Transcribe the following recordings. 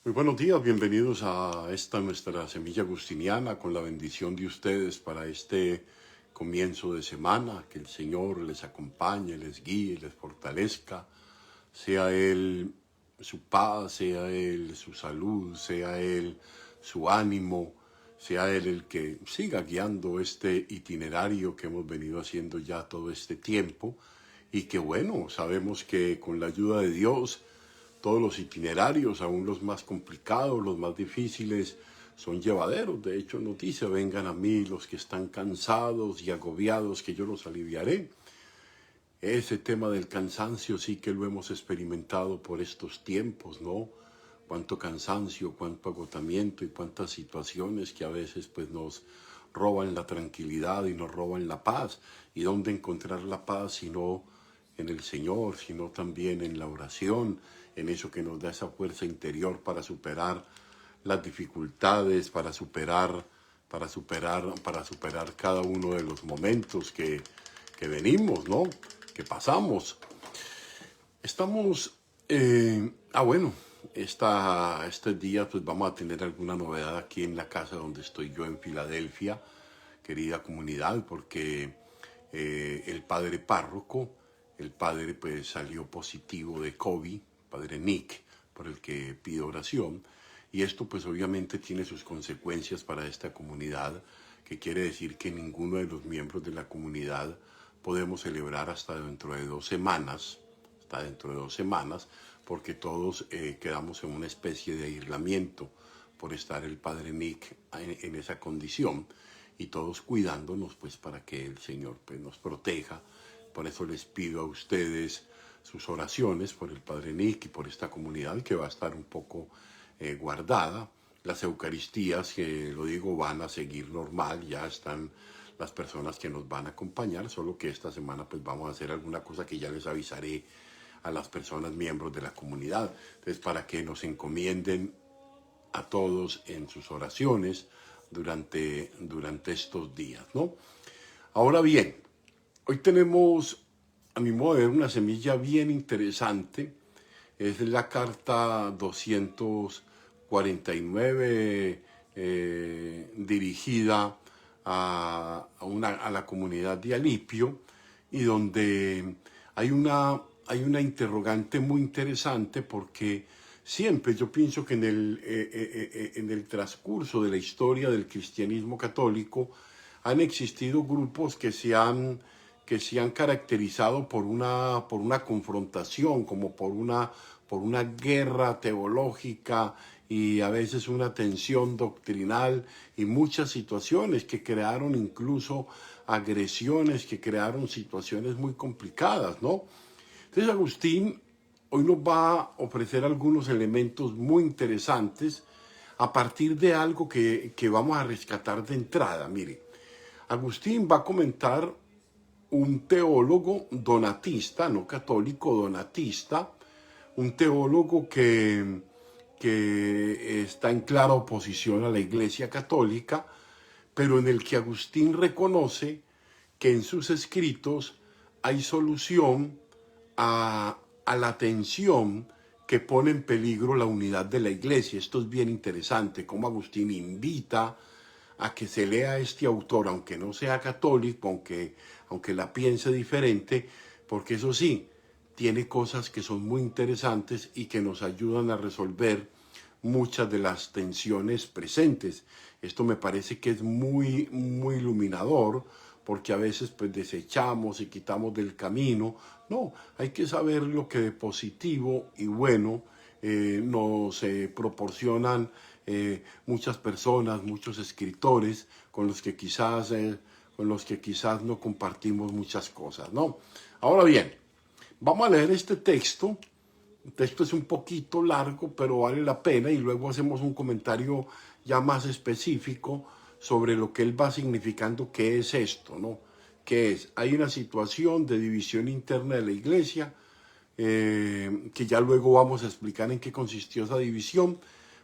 Muy buenos días, bienvenidos a esta nuestra semilla agustiniana con la bendición de ustedes para este comienzo de semana. Que el Señor les acompañe, les guíe, les fortalezca, sea Él su paz, sea Él su salud, sea Él su ánimo, sea Él el que siga guiando este itinerario que hemos venido haciendo ya todo este tiempo y que bueno, sabemos que con la ayuda de Dios todos los itinerarios, aún los más complicados, los más difíciles, son llevaderos. De hecho, nos dice, vengan a mí los que están cansados y agobiados, que yo los aliviaré. Ese tema del cansancio sí que lo hemos experimentado por estos tiempos, ¿no? Cuánto cansancio, cuánto agotamiento y cuántas situaciones que a veces pues nos roban la tranquilidad y nos roban la paz. ¿Y dónde encontrar la paz si no en el Señor, sino también en la oración, en eso que nos da esa fuerza interior para superar las dificultades, para superar cada uno de los momentos que venimos, ¿no? Que pasamos. Estamos, bueno, este día pues vamos a tener alguna novedad aquí en la casa donde estoy yo en Filadelfia, querida comunidad, porque el padre párroco, el padre pues salió positivo de COVID, padre Nick, por el que pido oración, y esto pues obviamente tiene sus consecuencias para esta comunidad, que quiere decir que ninguno de los miembros de la comunidad podemos celebrar hasta dentro de 2 semanas, porque todos quedamos en una especie de aislamiento por estar el padre Nick en esa condición y todos cuidándonos pues para que el Señor pues nos proteja. Por eso les pido a ustedes sus oraciones por el padre Nick y por esta comunidad que va a estar un poco guardada. Las Eucaristías, que lo digo, van a seguir normal, ya están las personas que nos van a acompañar, solo que esta semana pues vamos a hacer alguna cosa que ya les avisaré a las personas miembros de la comunidad. Entonces, para que nos encomienden a todos en sus oraciones durante estos días, ¿no? Ahora bien, hoy tenemos, a mi modo de ver, una semilla bien interesante. Es la carta 249 dirigida a la comunidad de Alipio, y donde hay una interrogante muy interesante, porque siempre yo pienso que en el transcurso de la historia del cristianismo católico han existido grupos que se han caracterizado por una confrontación, como por una guerra teológica y a veces una tensión doctrinal y muchas situaciones que crearon incluso agresiones, que crearon situaciones muy complicadas, ¿no? Entonces Agustín hoy nos va a ofrecer algunos elementos muy interesantes a partir de algo que vamos a rescatar de entrada. Mire, Agustín va a comentar un teólogo donatista, no católico, donatista, un teólogo que está en clara oposición a la Iglesia Católica, pero en el que Agustín reconoce que en sus escritos hay solución a la tensión que pone en peligro la unidad de la Iglesia. Esto es bien interesante, cómo Agustín invita a que se lea a este autor, aunque no sea católico, aunque la piense diferente, porque eso sí, tiene cosas que son muy interesantes y que nos ayudan a resolver muchas de las tensiones presentes. Esto me parece que es muy, muy iluminador, porque a veces pues desechamos y quitamos del camino. No, hay que saber lo que de positivo y bueno nos proporcionan muchas personas, muchos escritores con los que quizás no compartimos muchas cosas, ¿no? Ahora bien, vamos a leer este texto. El texto es un poquito largo, pero vale la pena, y luego hacemos un comentario ya más específico sobre lo que él va significando, qué es esto, ¿no? ¿Qué es? Hay una situación de división interna de la Iglesia, que ya luego vamos a explicar en qué consistió esa división,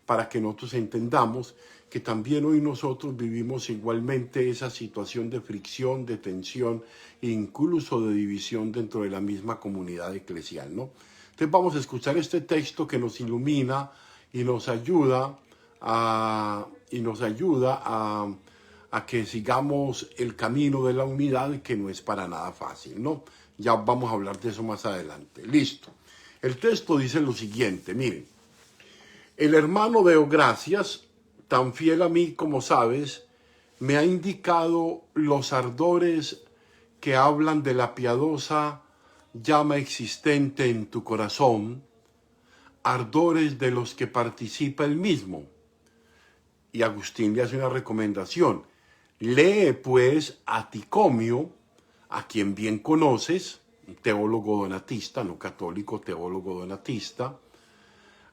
para que nosotros entendamos que también hoy nosotros vivimos igualmente esa situación de fricción, de tensión e incluso de división dentro de la misma comunidad eclesial, ¿no? Entonces vamos a escuchar este texto que nos ilumina y nos ayuda a que sigamos el camino de la unidad, que no es para nada fácil, ¿no? Ya vamos a hablar de eso más adelante. Listo. El texto dice lo siguiente, miren. El hermano Deo Gracias, tan fiel a mí como sabes, me ha indicado los ardores que hablan de la piadosa llama existente en tu corazón, ardores de los que participa él mismo. Y Agustín le hace una recomendación. Lee pues a Ticomio, a quien bien conoces, un teólogo donatista, no católico, teólogo donatista,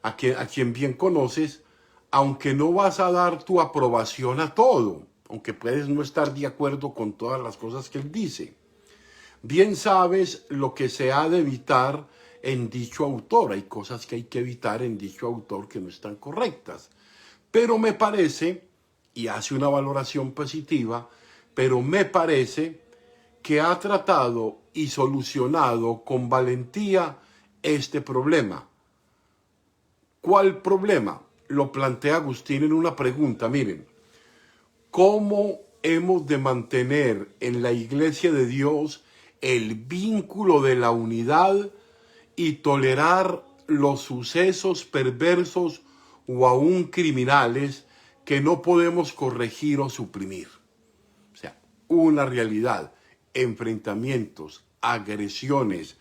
a quien bien conoces, aunque no vas a dar tu aprobación a todo, aunque puedes no estar de acuerdo con todas las cosas que él dice. Bien sabes lo que se ha de evitar en dicho autor. Hay cosas que hay que evitar en dicho autor que no están correctas. Pero me parece, y hace una valoración positiva, pero me parece que ha tratado y solucionado con valentía este problema. ¿Cuál problema? Lo plantea Agustín en una pregunta. Miren, ¿cómo hemos de mantener en la Iglesia de Dios el vínculo de la unidad y tolerar los sucesos perversos o aún criminales que no podemos corregir o suprimir? O sea, una realidad, enfrentamientos, agresiones,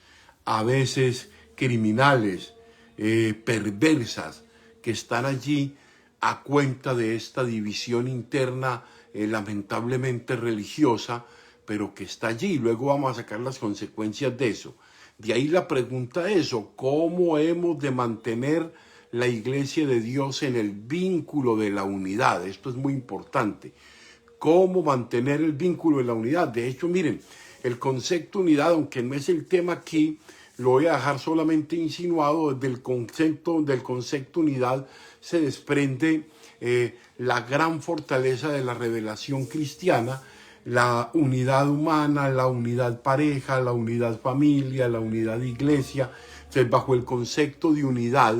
a veces criminales, perversas, que están allí a cuenta de esta división interna lamentablemente religiosa, pero que está allí. Luego vamos a sacar las consecuencias de eso. De ahí la pregunta es, ¿cómo hemos de mantener la Iglesia de Dios en el vínculo de la unidad? Esto es muy importante. ¿Cómo mantener el vínculo de la unidad? De hecho, miren, el concepto unidad, aunque no es el tema aquí, lo voy a dejar solamente insinuado. Desde el concepto unidad se desprende la gran fortaleza de la revelación cristiana, la unidad humana, la unidad pareja, la unidad familia, la unidad iglesia. Entonces, bajo el concepto de unidad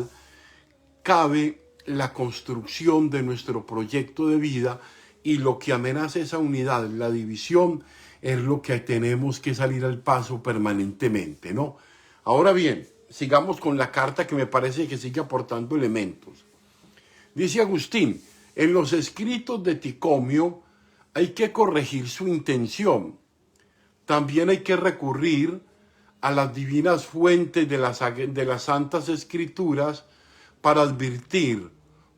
cabe la construcción de nuestro proyecto de vida, y lo que amenaza esa unidad, la división, es lo que tenemos que salir al paso permanentemente, ¿no? Ahora bien, sigamos con la carta, que me parece que sigue aportando elementos. Dice Agustín, en los escritos de Ticomio hay que corregir su intención. También hay que recurrir a las divinas fuentes de las Santas Escrituras para advertir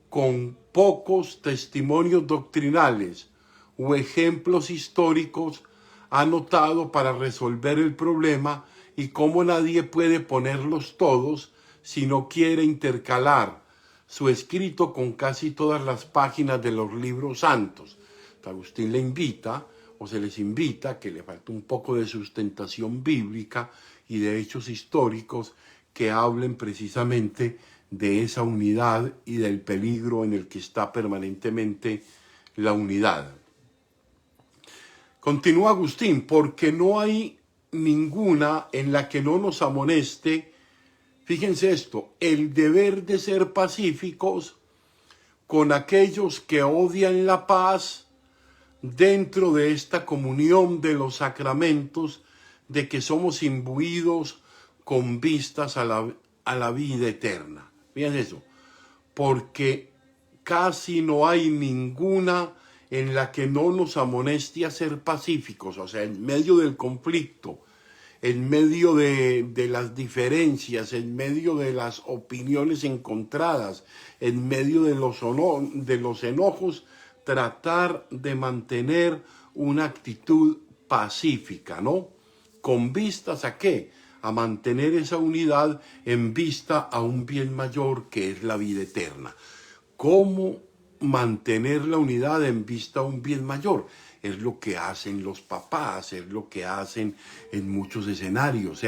con pocos testimonios doctrinales o ejemplos históricos anotado para resolver el problema, y cómo nadie puede ponerlos todos si no quiere intercalar su escrito con casi todas las páginas de los libros santos. Agustín le invita, o se les invita, que le falta un poco de sustentación bíblica y de hechos históricos que hablen precisamente de esa unidad y del peligro en el que está permanentemente la unidad. Continúa Agustín, porque no hay ninguna en la que no nos amoneste, fíjense esto, el deber de ser pacíficos con aquellos que odian la paz dentro de esta comunión de los sacramentos, de que somos imbuidos con vistas a la vida eterna. Fíjense eso, porque casi no hay ninguna en la que no nos amoneste a ser pacíficos, o sea, en medio del conflicto, en medio de las diferencias, en medio de las opiniones encontradas, en medio de los enojos, tratar de mantener una actitud pacífica, ¿no? ¿Con vistas a qué? A mantener esa unidad en vista a un bien mayor, que es la vida eterna. ¿Cómo mantener la unidad en vista a un bien mayor? Es lo que hacen los papás, es lo que hacen en muchos escenarios.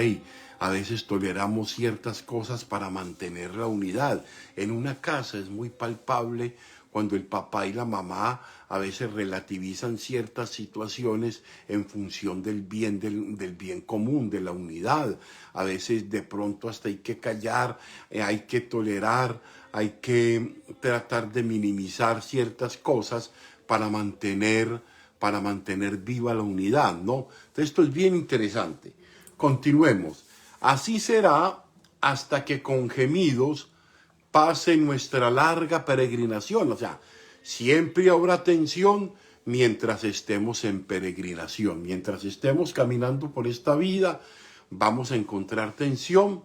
A veces toleramos ciertas cosas para mantener la unidad. En una casa es muy palpable cuando el papá y la mamá a veces relativizan ciertas situaciones en función del bien común, de la unidad. A veces de pronto hasta hay que callar, hay que tolerar, hay que tratar de minimizar ciertas cosas para mantener viva la unidad, ¿no? Entonces, esto es bien interesante. Continuemos. Así será hasta que con gemidos pase nuestra larga peregrinación. O sea, siempre habrá tensión mientras estemos en peregrinación. Mientras estemos caminando por esta vida, vamos a encontrar tensión.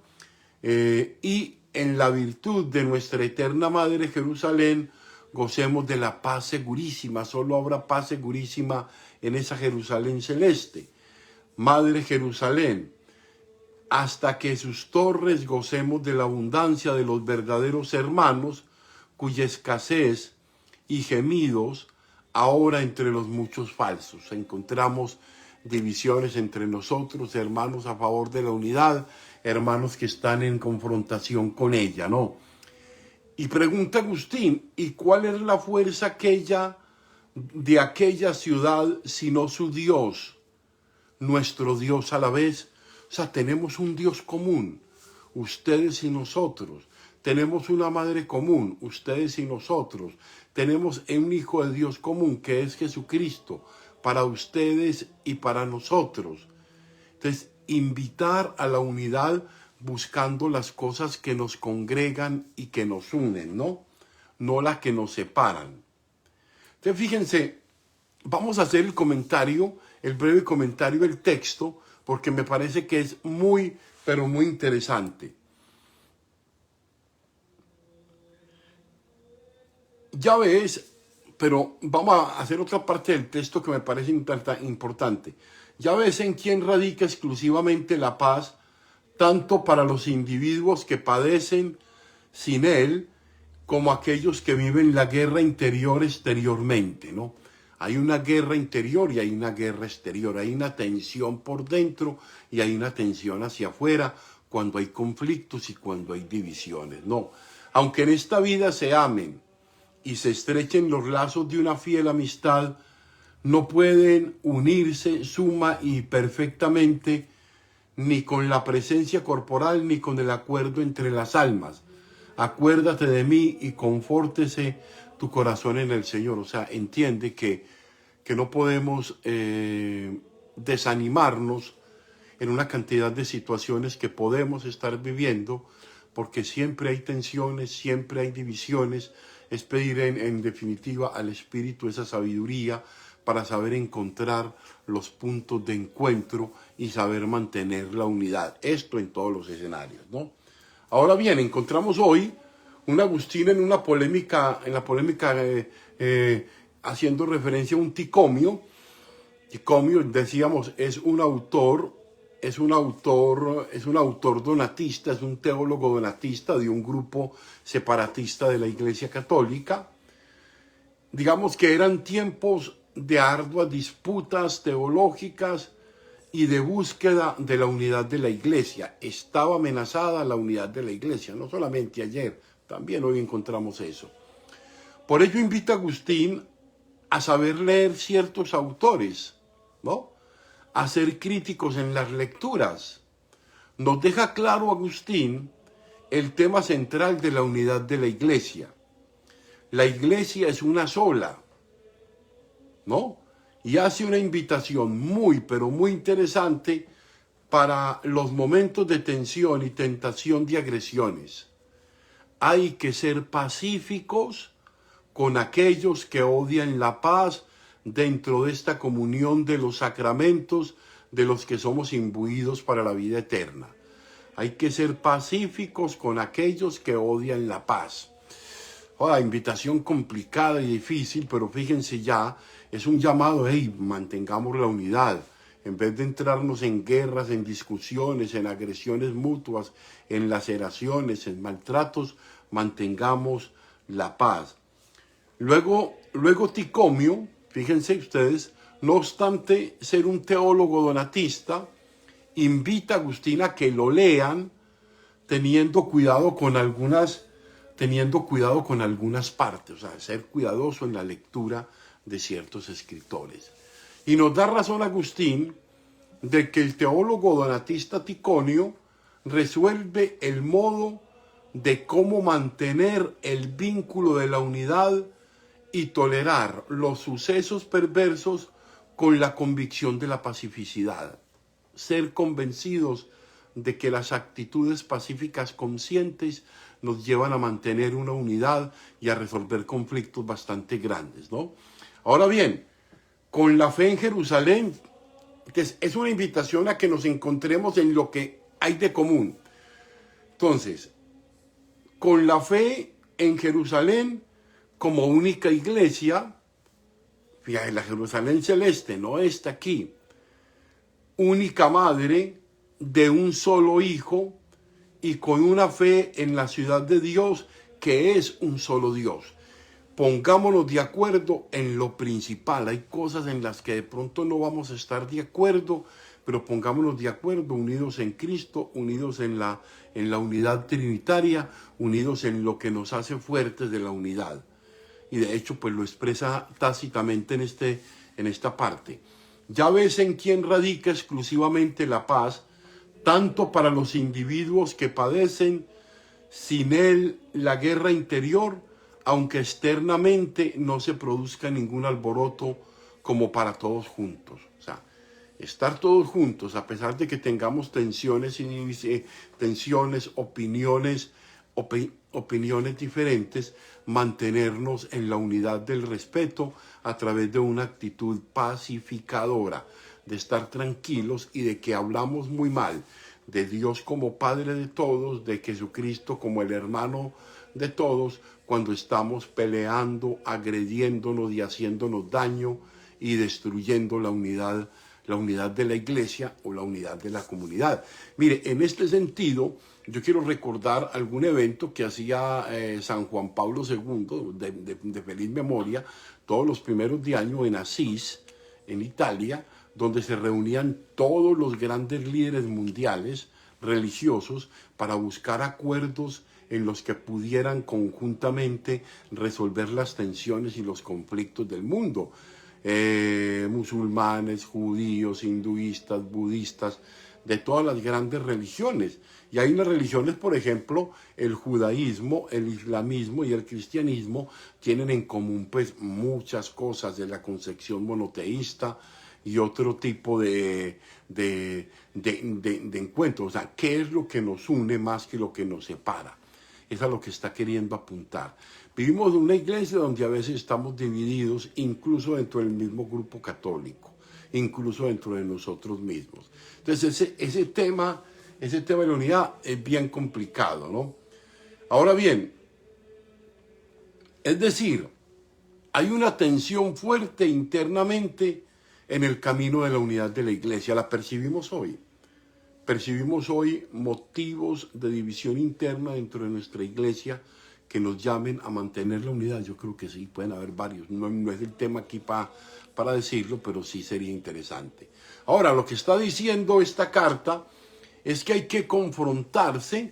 Y en la virtud de nuestra eterna Madre Jerusalén, gocemos de la paz segurísima. Solo habrá paz segurísima en esa Jerusalén celeste. Madre Jerusalén, hasta que sus torres gocemos de la abundancia de los verdaderos hermanos, cuya escasez y gemidos ahora entre los muchos falsos. Encontramos divisiones entre nosotros, hermanos a favor de la unidad, hermanos que están en confrontación con ella, ¿no? Y pregunta Agustín, ¿y cuál es la fuerza de aquella ciudad sino su Dios, nuestro Dios a la vez? O sea, tenemos un Dios común, ustedes y nosotros. Tenemos una madre común, ustedes y nosotros. Tenemos un Hijo de Dios común, que es Jesucristo, para ustedes y para nosotros. Entonces, invitar a la unidad buscando las cosas que nos congregan y que nos unen, ¿no? No las que nos separan. Entonces, fíjense, vamos a hacer el breve comentario del texto, porque me parece que es muy, pero muy interesante. Ya ves, pero vamos a hacer otra parte del texto que me parece importante. Ya ves en quién radica exclusivamente la paz, tanto para los individuos que padecen sin él, como aquellos que viven la guerra interior exteriormente, ¿no? Hay una guerra interior y hay una guerra exterior. Hay una tensión por dentro y hay una tensión hacia afuera cuando hay conflictos y cuando hay divisiones. No, aunque en esta vida se amen y se estrechen los lazos de una fiel amistad, no pueden unirse suma y perfectamente ni con la presencia corporal ni con el acuerdo entre las almas. Acuérdate de mí y confórtese tu corazón en el Señor. O sea, entiende que no podemos desanimarnos en una cantidad de situaciones que podemos estar viviendo, porque siempre hay tensiones, siempre hay divisiones. Es pedir en definitiva al Espíritu esa sabiduría para saber encontrar los puntos de encuentro y saber mantener la unidad. Esto en todos los escenarios, ¿no? Ahora bien, encontramos hoy un Agustín en la polémica haciendo referencia a un Ticomio. Ticomio, decíamos, es un autor donatista, es un teólogo donatista de un grupo separatista de la Iglesia Católica. Digamos que eran tiempos de arduas disputas teológicas y de búsqueda de la unidad de la Iglesia. Estaba amenazada la unidad de la Iglesia, no solamente ayer, también hoy encontramos eso. Por ello invita a Agustín a saber leer ciertos autores, ¿no? A ser críticos en las lecturas. Nos deja claro Agustín el tema central de la unidad de la Iglesia. La Iglesia es una sola, ¿no? Y hace una invitación muy, pero muy interesante para los momentos de tensión y tentación de agresiones. Hay que ser pacíficos con aquellos que odian la paz dentro de esta comunión de los sacramentos de los que somos imbuidos para la vida eterna. Hay que ser pacíficos con aquellos que odian la paz. Invitación complicada y difícil, pero fíjense ya, es un llamado, mantengamos la unidad. En vez de entrarnos en guerras, en discusiones, en agresiones mutuas, en laceraciones, en maltratos, mantengamos la paz. Luego Ticomio, fíjense ustedes, no obstante ser un teólogo donatista, invita a Agustín a que lo lean, teniendo cuidado con algunas teniendo cuidado con algunas partes, o sea, ser cuidadoso en la lectura de ciertos escritores. Y nos da razón Agustín de que el teólogo donatista Ticonio resuelve el modo de cómo mantener el vínculo de la unidad y tolerar los sucesos perversos con la convicción de la pacificidad. Ser convencidos de que las actitudes pacíficas conscientes nos llevan a mantener una unidad y a resolver conflictos bastante grandes, ¿no? Ahora bien, con la fe en Jerusalén, que es una invitación a que nos encontremos en lo que hay de común. Entonces, con la fe en Jerusalén como única iglesia, fíjate, la Jerusalén celeste, no está aquí, única madre de un solo hijo y con una fe en la ciudad de Dios que es un solo Dios. Pongámonos de acuerdo en lo principal. Hay cosas en las que de pronto no vamos a estar de acuerdo, pero pongámonos de acuerdo, unidos en Cristo, unidos en la unidad trinitaria, unidos en lo que nos hace fuertes de la unidad. Y de hecho, pues lo expresa tácitamente en esta parte. Ya ves en quién radica exclusivamente la paz, tanto para los individuos que padecen sin él la guerra interior, aunque externamente no se produzca ningún alboroto, como para todos juntos. O sea, estar todos juntos, a pesar de que tengamos tensiones, opiniones diferentes, mantenernos en la unidad del respeto a través de una actitud pacificadora, de estar tranquilos y de que hablamos muy mal de Dios como Padre de todos, de Jesucristo como el hermano de todos, cuando estamos peleando, agrediéndonos y haciéndonos daño y destruyendo la unidad de la iglesia o la unidad de la comunidad. Mire, en este sentido, yo quiero recordar algún evento que hacía San Juan Pablo II, de feliz memoria, todos los primeros de año en Asís, en Italia, donde se reunían todos los grandes líderes mundiales religiosos para buscar acuerdos en los que pudieran conjuntamente resolver las tensiones y los conflictos del mundo. Musulmanes, judíos, hinduistas, budistas, de todas las grandes religiones. Y hay unas religiones, por ejemplo, el judaísmo, el islamismo y el cristianismo tienen en común pues muchas cosas de la concepción monoteísta y otro tipo de encuentros. O sea, ¿qué es lo que nos une más que lo que nos separa? Es a lo que está queriendo apuntar. Vivimos en una iglesia donde a veces estamos divididos, incluso dentro del mismo grupo católico, incluso dentro de nosotros mismos. Entonces ese tema de la unidad es bien complicado, ¿no? Ahora bien, es decir, hay una tensión fuerte internamente en el camino de la unidad de la iglesia. La percibimos hoy. Percibimos hoy motivos de división interna dentro de nuestra iglesia que nos llamen a mantener la unidad. Yo creo que sí, pueden haber varios. No es el tema aquí para decirlo, pero sí sería interesante. Ahora, lo que está diciendo esta carta es que hay que confortarse,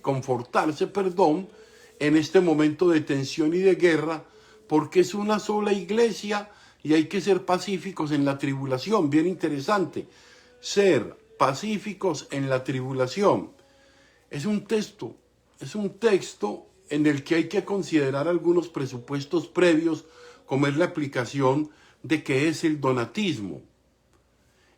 en este momento de tensión y de guerra, porque es una sola iglesia y hay que ser pacíficos en la tribulación. Bien interesante. Ser pacíficos en la tribulación. Es un texto en el que hay que considerar algunos presupuestos previos, como es la aplicación de qué es el donatismo.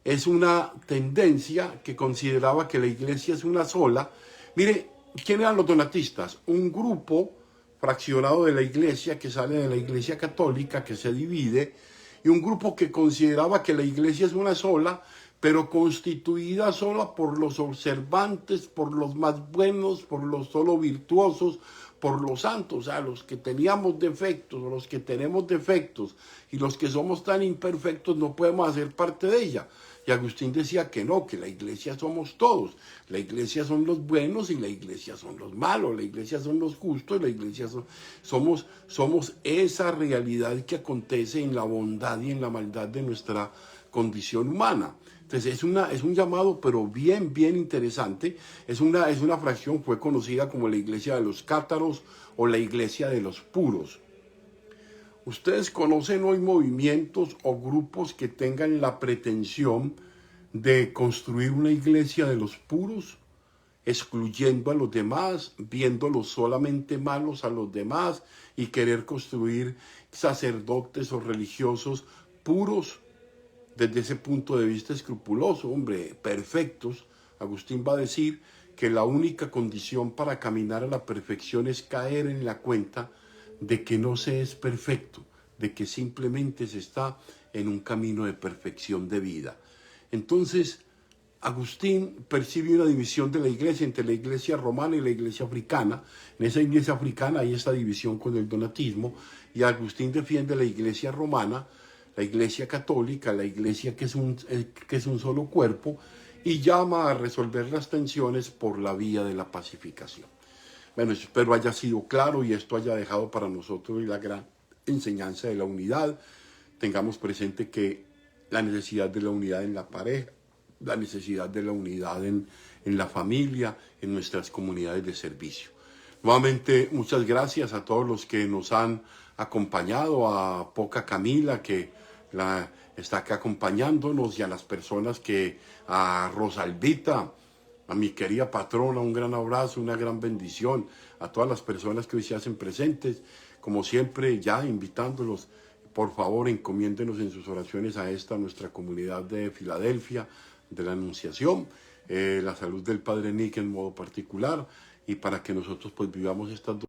Es una tendencia que consideraba que la iglesia es una sola. Mire, ¿quién eran los donatistas? Un grupo fraccionado de la iglesia que sale de la iglesia católica, que se divide, y un grupo que consideraba que la iglesia es una sola, pero constituida sola por los observantes, por los más buenos, por los solo virtuosos, por los santos, o sea, los que teníamos defectos, los que tenemos defectos, y los que somos tan imperfectos no podemos hacer parte de ella. Y Agustín decía que no, que la iglesia somos todos. La iglesia son los buenos y la iglesia son los malos. La iglesia son los justos y la iglesia somos esa realidad que acontece en la bondad y en la maldad de nuestra condición humana. Entonces es un llamado, pero bien interesante. Es una fracción, fue conocida como la iglesia de los cátaros o la iglesia de los puros. Ustedes conocen hoy movimientos o grupos que tengan la pretensión de construir una iglesia de los puros, excluyendo a los demás, viéndolos solamente malos a los demás y querer construir sacerdotes o religiosos puros desde ese punto de vista escrupuloso, hombre, perfectos. Agustín va a decir que la única condición para caminar a la perfección es caer en la cuenta de que no se es perfecto, de que simplemente se está en un camino de perfección de vida. Entonces, Agustín percibe una división de la iglesia entre la iglesia romana y la iglesia africana. En esa iglesia africana hay esta división con el donatismo, y Agustín defiende la iglesia romana, la iglesia católica, la iglesia que es un solo cuerpo, y llama a resolver las tensiones por la vía de la pacificación. Bueno, espero haya sido claro y esto haya dejado para nosotros la gran enseñanza de la unidad. Tengamos presente que la necesidad de la unidad en la pareja, la necesidad de la unidad en la familia, en nuestras comunidades de servicio. Nuevamente, muchas gracias a todos los que nos han acompañado, a Poca Camila, que está acá acompañándonos, y a las personas a Rosalvita, a mi querida patrona, un gran abrazo, una gran bendición, a todas las personas que hoy se hacen presentes, como siempre, ya invitándolos, por favor, encomiéndenos en sus oraciones a nuestra comunidad de Filadelfia, de la Anunciación, la salud del Padre Nick en modo particular, y para que nosotros pues vivamos estas